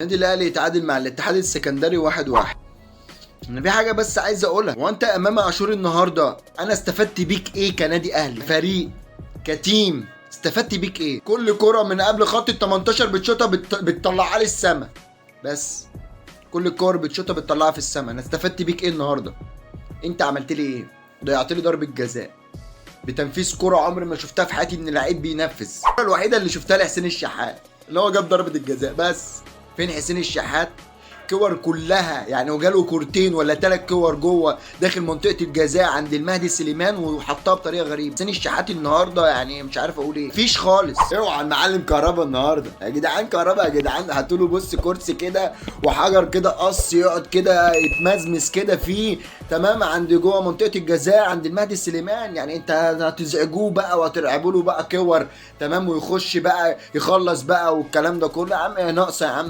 النادي الاهلي يتعادل مع الاتحاد السكندري 1-1. انا في حاجه بس عايز اقولها، هو انت امام عاشور النهارده انا استفدت بيك ايه كنادي اهلي؟ فريق كتيم استفدت بيك ايه؟ كل كره من قبل خط ال 18 بتشوطها بتطلعها لي السما. بس كل الكور بتشوطها بتطلعها في السما. انا استفدت بيك ايه النهارده؟ انت عملت لي ايه؟ ضيعت لي ضربه جزاء بتنفيذ كرة عمري ما شفتها في حياتي ان لعيب بينفذ. الكرة الوحيده اللي شفتها لحسين الشحات اللي هو جاب ضربه الجزاء. بس فين حسين الشحات؟ كور كلها يعني، وجاله كورتين ولا 3 كور جوه داخل منطقه الجزاء عند المهدي سليمان وحطها بطريقه غريبه. حسين الشحات النهارده يعني مش عارف اقول ايه، مفيش خالص. اوعى المعلم كهربا النهارده يا جدعان، كهربا يا جدعان هاتوا له بص كرسي كده وحجر كده قص يقعد كده يتمزمز كده فيه تمام عند جوه منطقه الجزاء عند المهدي سليمان. يعني انت هتزعجوه بقى وهتلعبوا له بقى كور تمام ويخش بقى يخلص بقى والكلام ده كله؟ يا عم ناقصه يا عم.